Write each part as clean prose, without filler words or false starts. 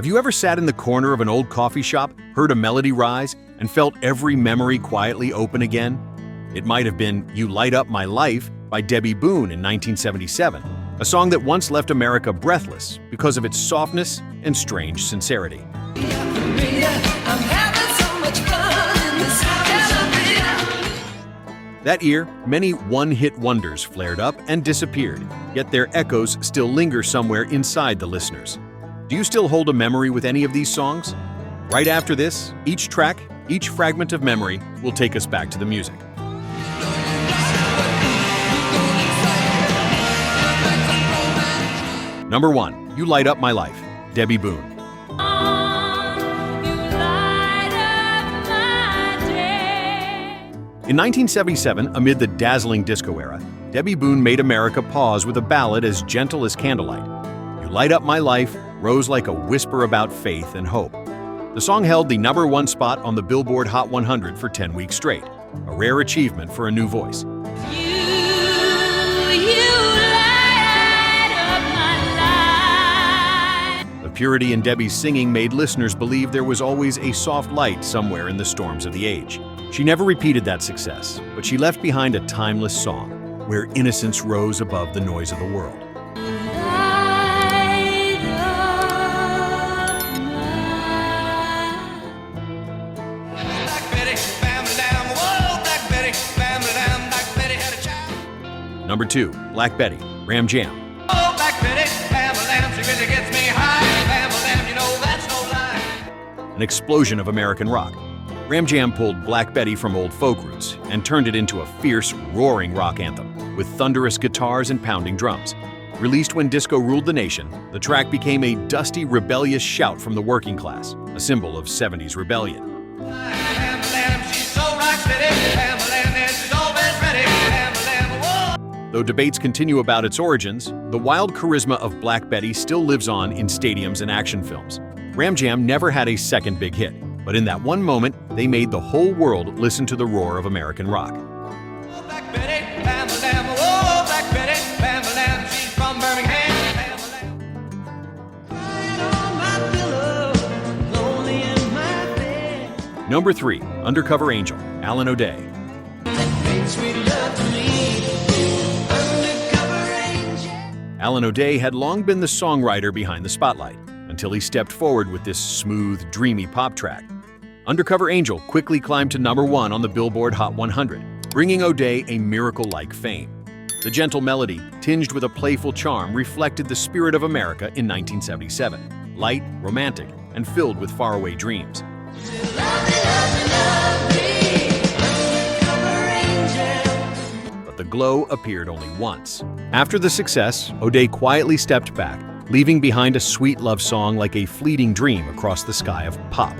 you ever sat in the corner of an old coffee shop, heard a melody rise, and felt every memory quietly open again? It might have been "You Light Up My Life" by Debbie Boone in 1977, a song that once left America breathless because of its softness and strange sincerity. That year, many one-hit wonders flared up and disappeared, yet their echoes still linger somewhere inside the listeners. Do you still hold a memory with any of these songs? Right after this, each track, each fragment of memory will take us back to the music. Number 1. You Light Up My Life, Debbie Boone. In 1977, amid the dazzling disco era, Debbie Boone made America pause with a ballad as gentle as candlelight. You Light Up My Life rose like a whisper about faith and hope. The song held the #1 spot on the Billboard Hot 100 for 10 weeks straight, a rare achievement for a new voice. The purity in Debbie's singing made listeners believe there was always a soft light somewhere in the storms of the age. She never repeated that success, but she left behind a timeless song, where innocence rose above the noise of the world. Number 2, Black Betty, Ram Jam. Oh, Black Betty, Bam-a-lam, she really gets me high. Bam-a-lam, you know that's no lie. An explosion of American rock. Ram Jam pulled Black Betty from old folk roots and turned it into a fierce, roaring rock anthem with thunderous guitars and pounding drums. Released when disco ruled the nation, the track became a dusty, rebellious shout from the working class, a symbol of 70s rebellion. Bam-a-lam, she's so rock steady. Bam-a-lam, and she's always ready. Bam-a-lam, whoa. Though debates continue about its origins, the wild charisma of Black Betty still lives on in stadiums and action films. Ram Jam never had a second big hit, but in that one moment, they made the whole world listen to the roar of American rock. Oh, Black Betty, Bam-a-lam, oh, Black Betty, Bam-a-lam, she's from Birmingham. Bam-a-lam. Lying on my pillow, lonely in my bed. Number 3, Undercover Angel, Alan O'Day. Sweet love to me, undercover angel. Alan O'Day had long been the songwriter behind the spotlight, until he stepped forward with this smooth, dreamy pop track. Undercover Angel quickly climbed to #1 on the Billboard Hot 100, bringing O'Day a miracle-like fame. The gentle melody, tinged with a playful charm, reflected the spirit of America in 1977, light, romantic, and filled with faraway dreams. But the glow appeared only once. After the success, O'Day quietly stepped back, leaving behind a sweet love song like a fleeting dream across the sky of pop.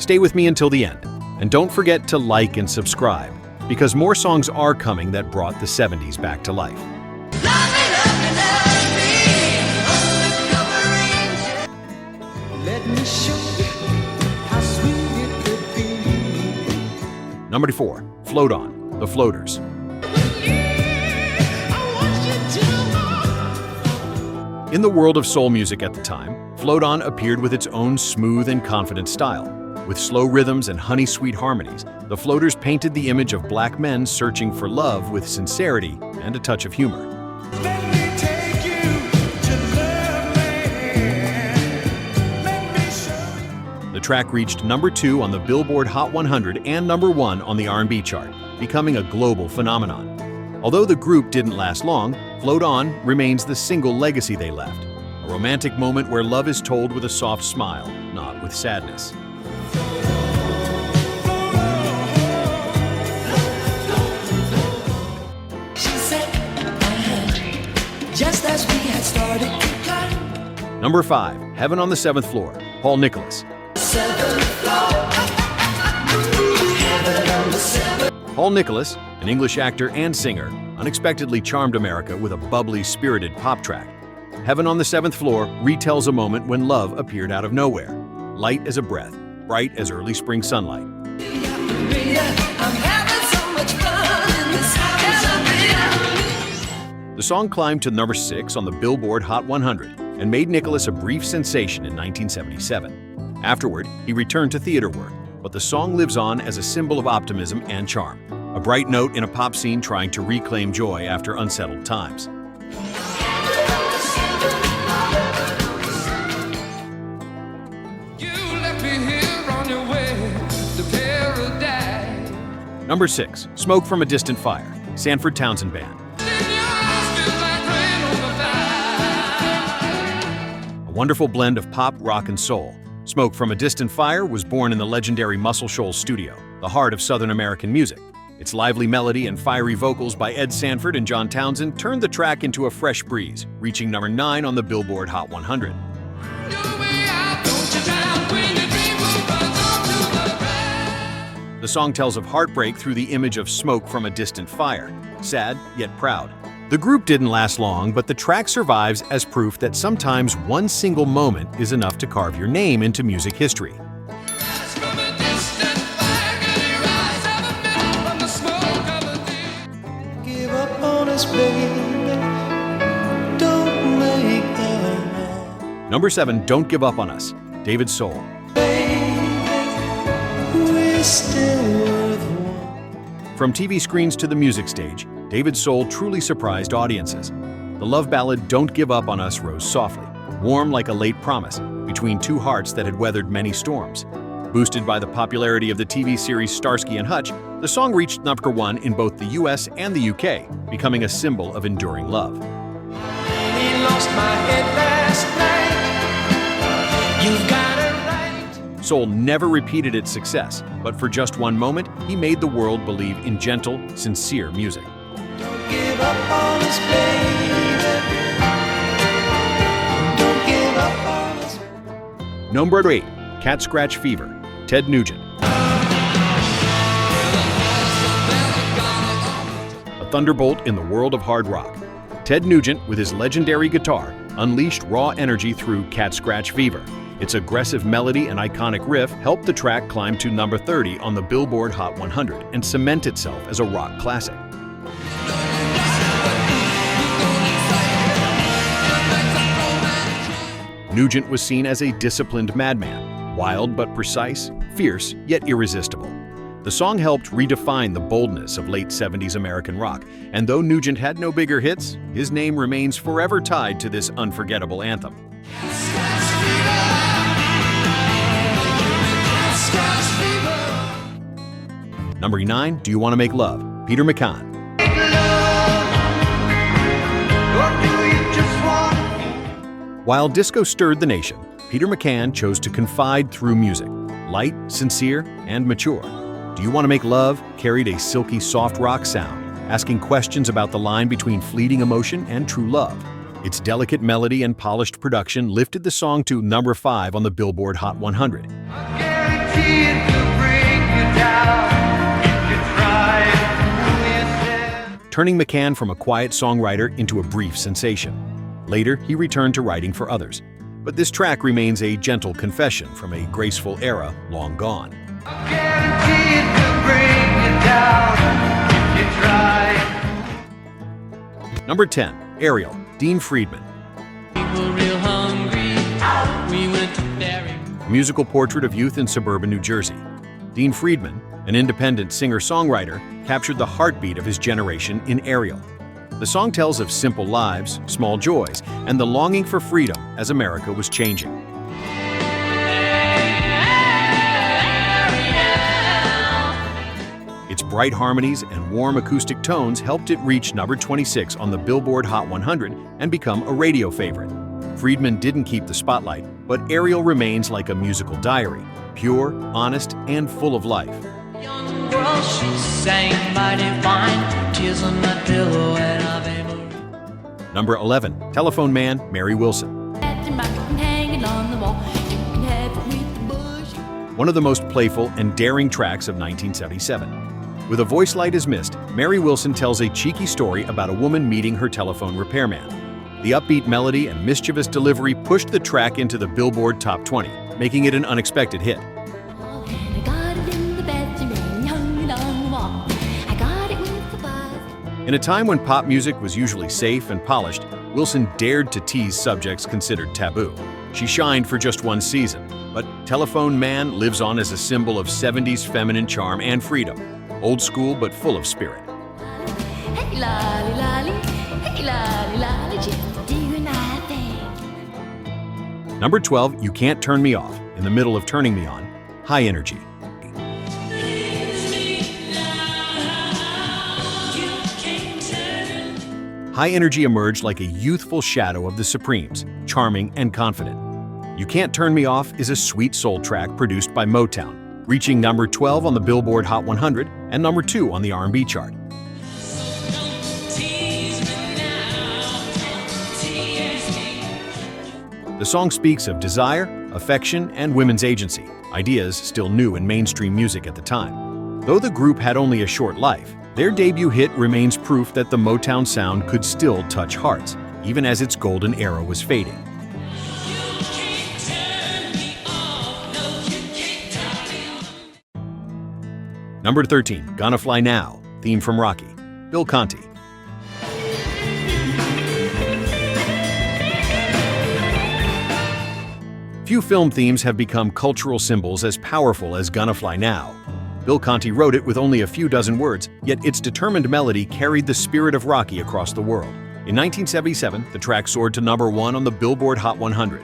Stay with me until the end, and don't forget to like and subscribe, because more songs are coming that brought the 70s back to life. Let me show you how sweet it could be. Number 4, Float On, The Floaters. In the world of soul music at the time, Float On appeared with its own smooth and confident style. With slow rhythms and honey-sweet harmonies, the Floaters painted the image of black men searching for love with sincerity and a touch of humor. Let me take you to love land. Let me show you. The track reached #2 on the Billboard Hot 100 and #1 on the R&B chart, becoming a global phenomenon. Although the group didn't last long, Float On remains the single legacy they left, a romantic moment where love is told with a soft smile, not with sadness. She said, just as we had started to climb. Number 5, Heaven on the 7th Floor, Paul Nicholas. Paul Nicholas, an English actor and singer, unexpectedly charmed America with a bubbly, spirited pop track. Heaven on the 7th Floor retells a moment when love appeared out of nowhere, light as a breath, bright as early spring sunlight. The song climbed to #6 on the Billboard Hot 100, and made Nicholas a brief sensation in 1977. Afterward, he returned to theater work, but the song lives on as a symbol of optimism and charm, a bright note in a pop scene trying to reclaim joy after unsettled times. You left me here on your way to paradise. Number 6, Smoke from a Distant Fire, Sanford Townsend Band. In your eyes feels like rain on the vine. A wonderful blend of pop, rock, and soul. Smoke from a Distant Fire was born in the legendary Muscle Shoals studio, the heart of Southern American music. Its lively melody and fiery vocals by Ed Sanford and John Townsend turned the track into a fresh breeze, reaching number 9 on the Billboard Hot 100. Your way out, don't you drown when your dream will run off to the ground. The song tells of heartbreak through the image of smoke from a distant fire, sad yet proud. The group didn't last long, but the track survives as proof that sometimes one single moment is enough to carve your name into music history. From a distant fire, can you rise up a bit from the smoke of a deep? Give up on us, baby. Don't make that wrong. Number 7, Don't Give Up on Us, David Soul. We're still worth one. From TV screens to the music stage, David Soul truly surprised audiences. The love ballad Don't Give Up on Us rose softly, warm like a late promise, between two hearts that had weathered many storms. Boosted by the popularity of the TV series Starsky and Hutch, the song reached number 1 in both the US and the UK, becoming a symbol of enduring love. We lost my head last night. You've got it right. Soul never repeated its success, but for just one moment, he made the world believe in gentle, sincere music. Don't give up on us, baby. Don't give up on us. Number 8, Cat Scratch Fever, Ted Nugent. A thunderbolt in the world of hard rock. Ted Nugent, with his legendary guitar, unleashed raw energy through Cat Scratch Fever. Its aggressive melody and iconic riff helped the track climb to number 30 on the Billboard Hot 100 and cement itself as a rock classic. Nugent was seen as a disciplined madman, wild but precise, fierce yet irresistible. The song helped redefine the boldness of late 70s American rock, and though Nugent had no bigger hits, his name remains forever tied to this unforgettable anthem. Number 9, Do You Want to Make Love, Peter McCann. While disco stirred the nation, Peter McCann chose to confide through music, light, sincere, and mature. Do You Want to Make Love carried a silky soft rock sound, asking questions about the line between fleeting emotion and true love. Its delicate melody and polished production lifted the song to number 5 on the Billboard Hot 100. Turning McCann from a quiet songwriter into a brief sensation. Later, he returned to writing for others. But this track remains a gentle confession from a graceful era long gone. Number 10, Ariel, Dean Friedman. A musical portrait of youth in suburban New Jersey. Dean Friedman, an independent singer-songwriter, captured the heartbeat of his generation in Ariel. The song tells of simple lives, small joys, and the longing for freedom as America was changing. Its bright harmonies and warm acoustic tones helped it reach number 26 on the Billboard Hot 100 and become a radio favorite. Friedman didn't keep the spotlight, but Ariel remains like a musical diary, pure, honest, and full of life. Young girl, she sang mighty fine, tears on my pillow and I've Number 11, Telephone Man, Mary Wilson. One of the most playful and daring tracks of 1977. With a voice light as mist, Mary Wilson tells a cheeky story about a woman meeting her telephone repairman. The upbeat melody and mischievous delivery pushed the track into the Billboard Top 20, making it an unexpected hit. In a time when pop music was usually safe and polished, Wilson dared to tease subjects considered taboo. She shined for just one season, but Telephone Man lives on as a symbol of 70s feminine charm and freedom. Old school but full of spirit. Hey lolly lolly, hey lolly lolly, just doing my thing. Number 12, You Can't Turn Me Off, in the middle of Turning Me On, High Energy. High Energy emerged like a youthful shadow of the Supremes, charming and confident. You Can't Turn Me Off is a sweet soul track produced by Motown, reaching number 12 on the Billboard Hot 100 and number 2 on the R&B chart. The song speaks of desire, affection, and women's agency, ideas still new in mainstream music at the time. Though the group had only a short life, their debut hit remains proof that the Motown sound could still touch hearts, even as its golden era was fading. Number 13, Gonna Fly Now, theme from Rocky, Bill Conti. Few film themes have become cultural symbols as powerful as Gonna Fly Now. Bill Conti wrote it with only a few dozen words, yet its determined melody carried the spirit of Rocky across the world. In 1977, the track soared to number 1 on the Billboard Hot 100.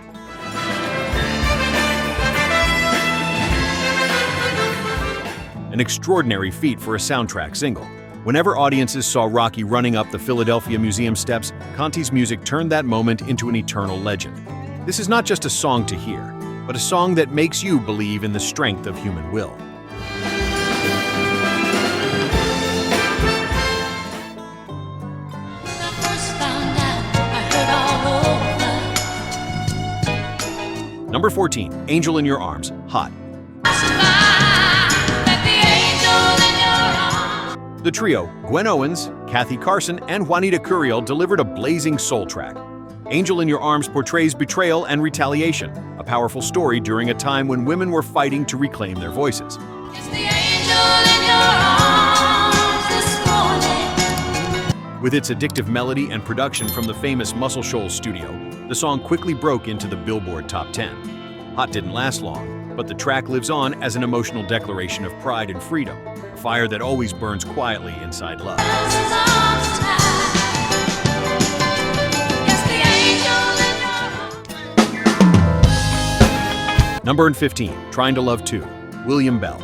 An extraordinary feat for a soundtrack single. Whenever audiences saw Rocky running up the Philadelphia Museum steps, Conti's music turned that moment into an eternal legend. This is not just a song to hear, but a song that makes you believe in the strength of human will. Number 14, Angel in Your Arms, Hot. The trio, Gwen Owens, Kathy Carson, and Juanita Curiel, delivered a blazing soul track. Angel in Your Arms portrays betrayal and retaliation, a powerful story during a time when women were fighting to reclaim their voices. With its addictive melody and production from the famous Muscle Shoals studio, the song quickly broke into the Billboard Top 10. Hot didn't last long, but the track lives on as an emotional declaration of pride and freedom, a fire that always burns quietly inside love. Number 15, Trying to Love 2, William Bell.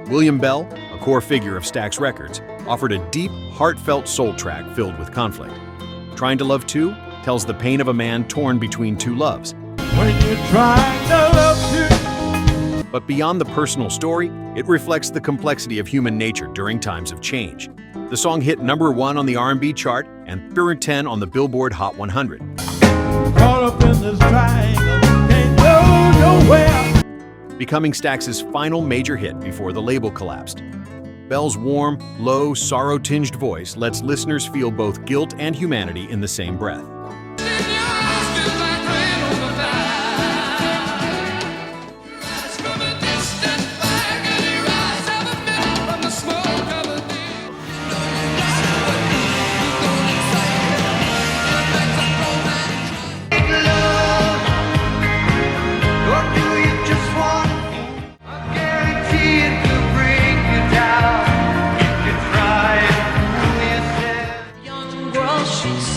William Bell, a core figure of Stax Records, offered a deep, heartfelt soul track filled with conflict. Trying to Love 2 tells the pain of a man torn between two loves. When you're trying to love you. But beyond the personal story, it reflects the complexity of human nature during times of change. The song hit number 1 on the R&B chart and number 10 on the Billboard Hot 100. Caught up in this triangle, can't go nowhere. Becoming Stax's final major hit before the label collapsed. Bell's warm, low, sorrow-tinged voice lets listeners feel both guilt and humanity in the same breath.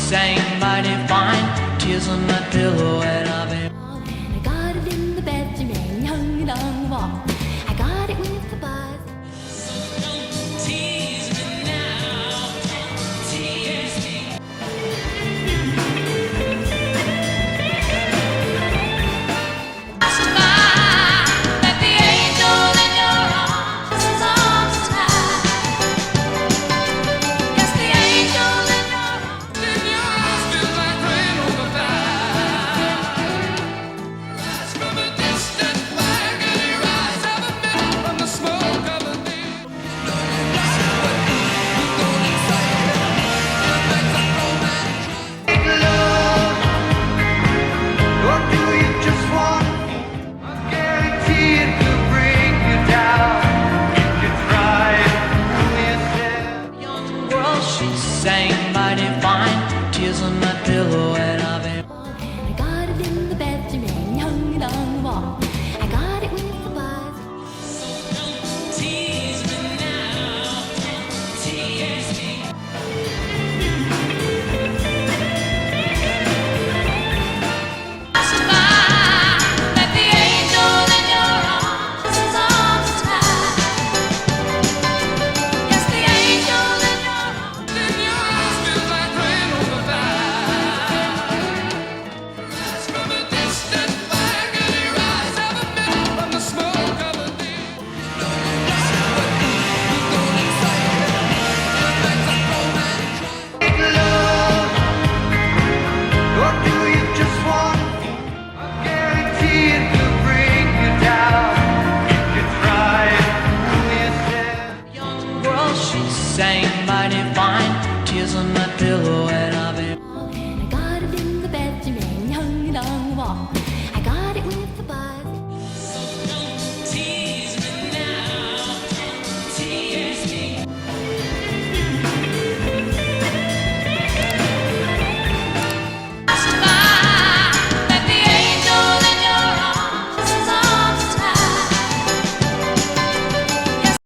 Sang mighty fine, tears on my pillow, and I've been. I got it in the bedroom and hung it on the wall. I got it with the buzz. Don't tease me now, don't tease me. I survived, let the angel in your arms is arms tight. Yes, the angel in your arms. she sang mighty fine. Tears on my pillow and I've been. I got it in the bedroom and hung it on the wall. I got it with the buzz. Tease me now, tease me. Let the angel in your arms is arms tight. Yes, the angel in your arms. In your eyes feels like rain on the vine. Rise from a distant fire, can you rise? Have a minute from the smoke of a day. Or do you just want a guarantee to bring you down? You try it, young girl, she sang mighty fine. Tears on my pillow and I've been. I got it in the bedroom and hung it on the wall.